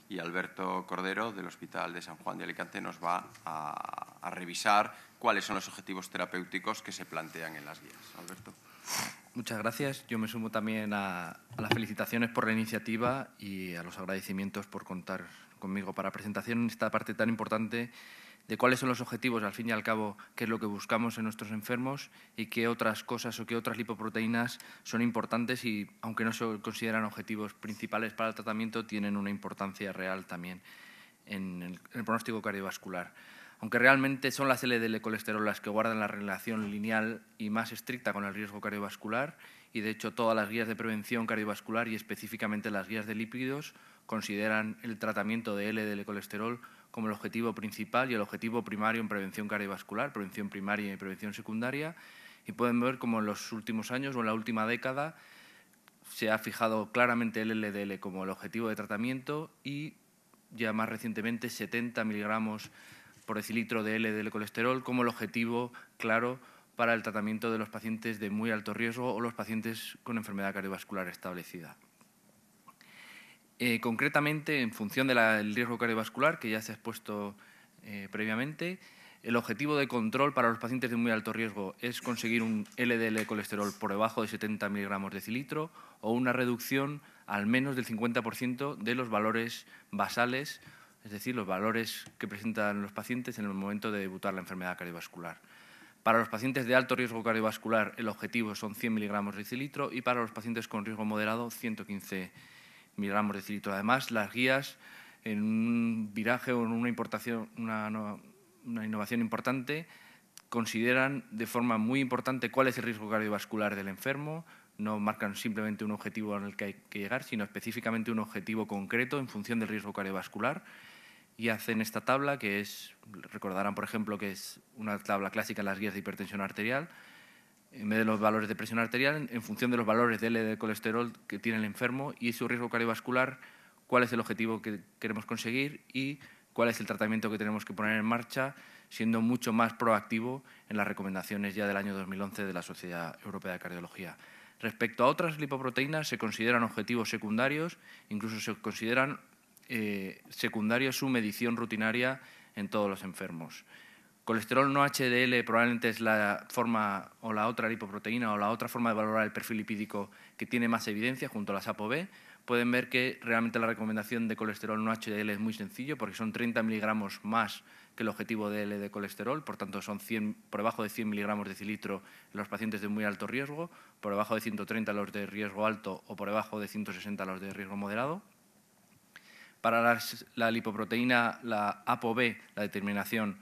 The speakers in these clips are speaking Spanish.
y Alberto Cordero, del Hospital de San Juan de Alicante, nos va a revisar cuáles son los objetivos terapéuticos que se plantean en las guías. Alberto. Muchas gracias. Yo me sumo también a las felicitaciones por la iniciativa y a los agradecimientos por contar conmigo para la presentación en esta parte tan importante de cuáles son los objetivos, al fin y al cabo, qué es lo que buscamos en nuestros enfermos y qué otras cosas o qué otras lipoproteínas son importantes y, aunque no se consideran objetivos principales para el tratamiento, tienen una importancia real también en el pronóstico cardiovascular. Aunque realmente son las LDL colesterol las que guardan la relación lineal y más estricta con el riesgo cardiovascular, y de hecho todas las guías de prevención cardiovascular y específicamente las guías de lípidos consideran el tratamiento de LDL colesterol como el objetivo principal y el objetivo primario en prevención cardiovascular, prevención primaria y prevención secundaria, y pueden ver cómo en los últimos años o en la última década se ha fijado claramente el LDL como el objetivo de tratamiento y ya más recientemente 70 miligramos por decilitro de LDL colesterol como el objetivo claro para el tratamiento de los pacientes de muy alto riesgo o los pacientes con enfermedad cardiovascular establecida. Concretamente, en función del riesgo cardiovascular, que ya se ha expuesto previamente, el objetivo de control para los pacientes de muy alto riesgo es conseguir un LDL colesterol por debajo de 70 miligramos decilitro o una reducción al menos del 50% de los valores basales, es decir, los valores que presentan los pacientes en el momento de debutar la enfermedad cardiovascular. Para los pacientes de alto riesgo cardiovascular, el objetivo son 100 miligramos decilitro y para los pacientes con riesgo moderado, 115 miligramos decilitro. Además, las guías, en un viraje o en una innovación importante, consideran de forma muy importante cuál es el riesgo cardiovascular del enfermo, no marcan simplemente un objetivo al que hay que llegar, sino específicamente un objetivo concreto en función del riesgo cardiovascular, y hacen esta tabla, que es, recordarán, por ejemplo, que es una tabla clásica en las guías de hipertensión arterial, en vez de los valores de presión arterial, en función de los valores de LDL colesterol que tiene el enfermo y su riesgo cardiovascular, cuál es el objetivo que queremos conseguir y cuál es el tratamiento que tenemos que poner en marcha, siendo mucho más proactivo en las recomendaciones ya del año 2011 de la Sociedad Europea de Cardiología. Respecto a otras lipoproteínas, se consideran objetivos secundarios, incluso se consideran secundarios su medición rutinaria en todos los enfermos. Colesterol no HDL probablemente es la forma o la otra lipoproteína o la otra forma de valorar el perfil lipídico que tiene más evidencia junto a las ApoB. Pueden ver que realmente la recomendación de colesterol no HDL es muy sencillo porque son 30 miligramos más que el objetivo de L de colesterol, por tanto son por debajo de 100 miligramos decilitro en los pacientes de muy alto riesgo, por debajo de 130 los de riesgo alto o por debajo de 160 los de riesgo moderado. Para la lipoproteína, la ApoB, la determinación,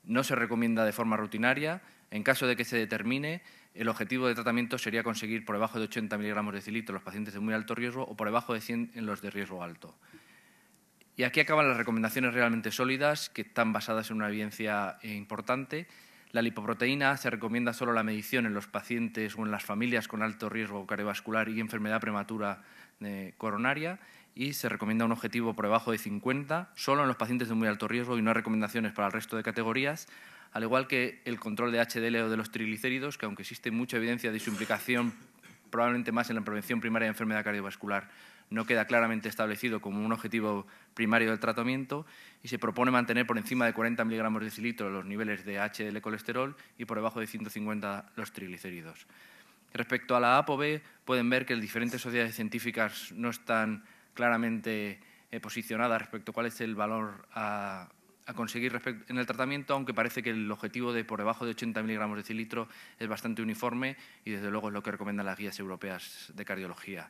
no se recomienda de forma rutinaria. En caso de que se determine, el objetivo de tratamiento sería conseguir por debajo de 80 miligramos de decilitro en los pacientes de muy alto riesgo o por debajo de 100 en los de riesgo alto. Y aquí acaban las recomendaciones realmente sólidas, que están basadas en una evidencia importante. La lipoproteína se recomienda solo la medición en los pacientes o en las familias con alto riesgo cardiovascular y enfermedad prematura coronaria, y se recomienda un objetivo por debajo de 50 solo en los pacientes de muy alto riesgo y no hay recomendaciones para el resto de categorías, al igual que el control de HDL o de los triglicéridos, que aunque existe mucha evidencia de su implicación probablemente más en la prevención primaria de enfermedad cardiovascular, no queda claramente establecido como un objetivo primario del tratamiento y se propone mantener por encima de 40 miligramos de decilitro los niveles de HDL colesterol y por debajo de 150 los triglicéridos. Respecto a la ApoB, pueden ver que las diferentes sociedades científicas no están claramente posicionadas respecto a cuál es el valor a conseguir en el tratamiento, aunque parece que el objetivo de por debajo de 80 miligramos de decilitro es bastante uniforme y desde luego es lo que recomiendan las guías europeas de cardiología.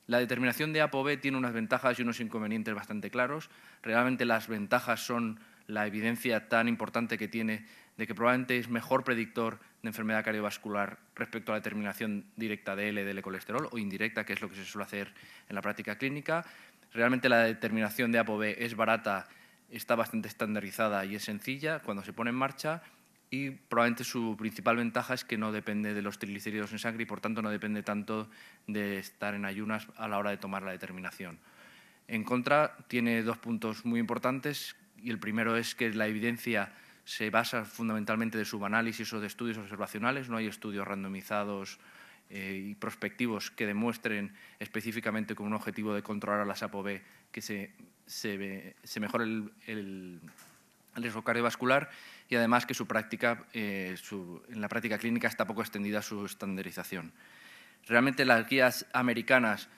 La determinación de ApoB tiene unas ventajas y unos inconvenientes bastante claros. Realmente las ventajas son la evidencia tan importante que tiene de que probablemente es mejor predictor de enfermedad cardiovascular respecto a la determinación directa de LDL colesterol o indirecta, que es lo que se suele hacer en la práctica clínica. Realmente la determinación de ApoB es barata, está bastante estandarizada y es sencilla cuando se pone en marcha, y probablemente su principal ventaja es que no depende de los triglicéridos en sangre y por tanto no depende tanto de estar en ayunas a la hora de tomar la determinación. En contra, tiene dos puntos muy importantes, y el primero es que la evidencia se basa fundamentalmente de subanálisis o de estudios observacionales. No hay estudios randomizados y prospectivos que demuestren específicamente con un objetivo de controlar las ApoB que se mejore el riesgo cardiovascular y además que en la práctica clínica está poco extendida su estandarización. Realmente las guías americanas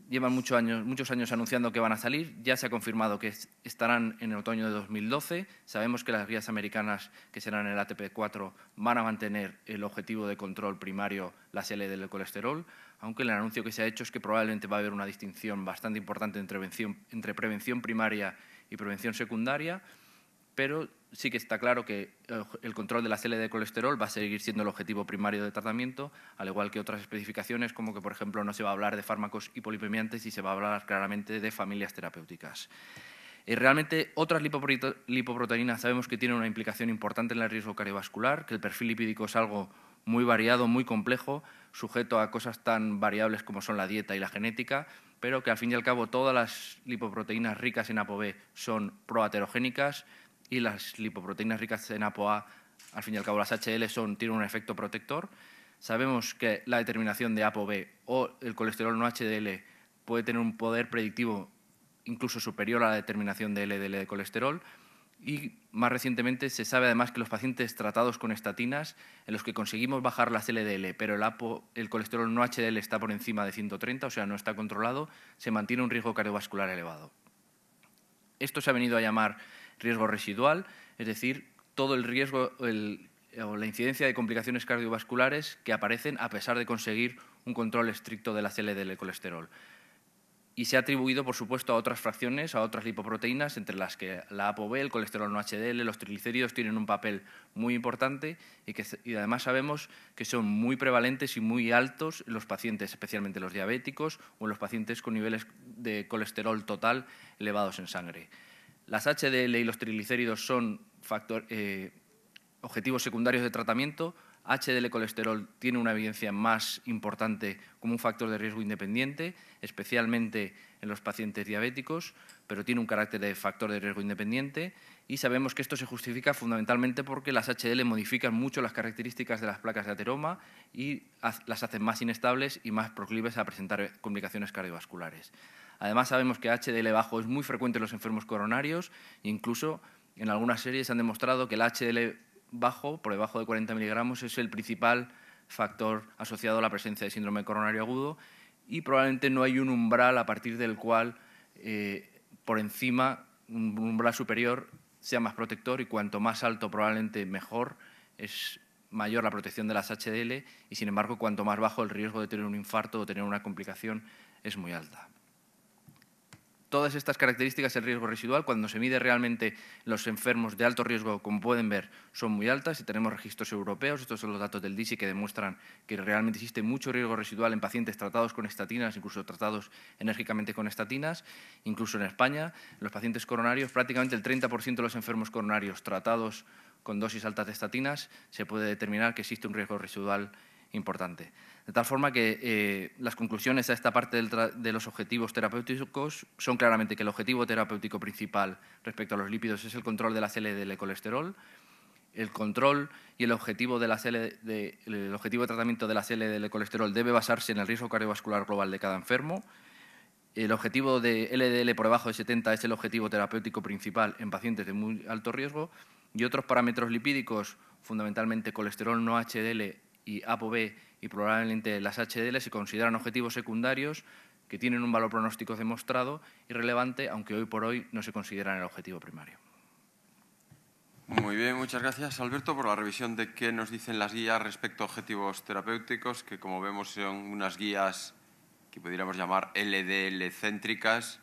llevan muchos años anunciando que van a salir. Ya se ha confirmado que estarán en el otoño de 2012. Sabemos que las guías americanas, que serán el ATP4, van a mantener el objetivo de control primario, las LDL del colesterol, aunque el anuncio que se ha hecho es que probablemente va a haber una distinción bastante importante entre prevención primaria y prevención secundaria, pero sí que está claro que el control de la LDL de colesterol va a seguir siendo el objetivo primario de tratamiento, al igual que otras especificaciones, como que, por ejemplo, no se va a hablar de fármacos hipolipemiantes y se va a hablar claramente de familias terapéuticas. Realmente, otras lipoproteínas sabemos que tienen una implicación importante en el riesgo cardiovascular, que el perfil lipídico es algo muy variado, muy complejo, sujeto a cosas tan variables como son la dieta y la genética, pero que al fin y al cabo todas las lipoproteínas ricas en ApoB son proaterogénicas y las lipoproteínas ricas en ApoA, al fin y al cabo las HDL, tienen un efecto protector. Sabemos que la determinación de ApoB o el colesterol no HDL puede tener un poder predictivo incluso superior a la determinación de LDL de colesterol. Y más recientemente se sabe además que los pacientes tratados con estatinas, en los que conseguimos bajar las LDL, pero el colesterol no HDL está por encima de 130, o sea, no está controlado, se mantiene un riesgo cardiovascular elevado. Esto se ha venido a llamar riesgo residual, es decir, todo el riesgo o la incidencia de complicaciones cardiovasculares que aparecen a pesar de conseguir un control estricto de las LDL del colesterol. Y se ha atribuido, por supuesto, a otras fracciones, a otras lipoproteínas, entre las que la ApoB, el colesterol no HDL, los triglicéridos tienen un papel muy importante y además sabemos que son muy prevalentes y muy altos en los pacientes, especialmente los diabéticos o en los pacientes con niveles de colesterol total elevados en sangre. Las HDL y los triglicéridos son objetivos secundarios de tratamiento. HDL colesterol tiene una evidencia más importante como un factor de riesgo independiente, especialmente en los pacientes diabéticos, pero tiene un carácter de factor de riesgo independiente y sabemos que esto se justifica fundamentalmente porque las HDL modifican mucho las características de las placas de ateroma y las hacen más inestables y más proclives a presentar complicaciones cardiovasculares. Además, sabemos que HDL bajo es muy frecuente en los enfermos coronarios e incluso en algunas series han demostrado que el HDL bajo, por debajo de 40 miligramos, es el principal factor asociado a la presencia de síndrome coronario agudo y probablemente no hay un umbral a partir del cual, por encima, un umbral superior sea más protector y cuanto más alto probablemente mejor, es mayor la protección de las HDL y, sin embargo, cuanto más bajo el riesgo de tener un infarto o tener una complicación es muy alta. Todas estas características del riesgo residual, cuando se mide realmente los enfermos de alto riesgo, como pueden ver, son muy altas y tenemos registros europeos. Estos son los datos del DISI que demuestran que realmente existe mucho riesgo residual en pacientes tratados con estatinas, incluso tratados enérgicamente con estatinas. Incluso en España, en los pacientes coronarios, prácticamente el 30% de los enfermos coronarios tratados con dosis altas de estatinas se puede determinar que existe un riesgo residual importante. De tal forma que las conclusiones a esta parte de los objetivos terapéuticos son claramente que el objetivo terapéutico principal respecto a los lípidos es el control de las LDL de colesterol, el control y el objetivo de tratamiento de las LDL de colesterol debe basarse en el riesgo cardiovascular global de cada enfermo. El objetivo de LDL por debajo de 70 es el objetivo terapéutico principal en pacientes de muy alto riesgo y otros parámetros lipídicos, fundamentalmente colesterol no HDL y ApoB y probablemente las HDL, se consideran objetivos secundarios que tienen un valor pronóstico demostrado y relevante, aunque hoy por hoy no se consideran el objetivo primario. Muy bien, muchas gracias, Alberto, por la revisión de qué nos dicen las guías respecto a objetivos terapéuticos, que como vemos son unas guías que pudiéramos llamar LDL-céntricas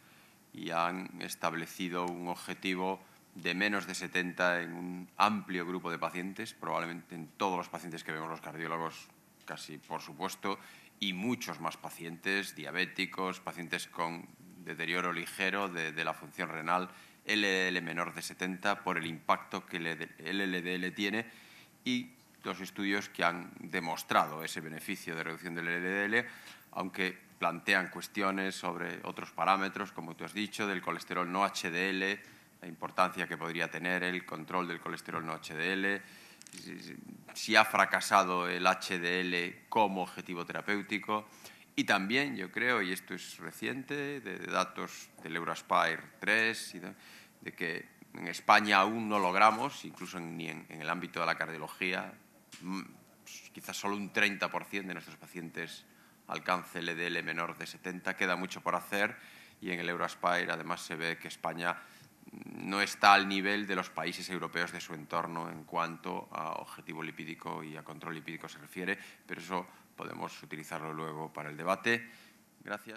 y han establecido un objetivo de menos de 70 en un amplio grupo de pacientes, probablemente en todos los pacientes que vemos los cardiólogos, casi por supuesto, y muchos más pacientes diabéticos, pacientes con deterioro ligero de la función renal, LDL menor de 70 por el impacto que el LDL tiene y los estudios que han demostrado ese beneficio de reducción del LDL, aunque plantean cuestiones sobre otros parámetros, como tú has dicho, del colesterol no HDL, la importancia que podría tener el control del colesterol no HDL, si ha fracasado el HDL como objetivo terapéutico Y también, yo creo, y esto es reciente, de datos del Euroaspire 3, de que en España aún no logramos, incluso ni en el ámbito de la cardiología, quizás solo un 30% de nuestros pacientes alcance LDL menor de 70, queda mucho por hacer, y en el Euroaspire además se ve que España no está al nivel de los países europeos de su entorno en cuanto a objetivo lipídico y a control lipídico se refiere, pero eso podemos utilizarlo luego para el debate. Gracias.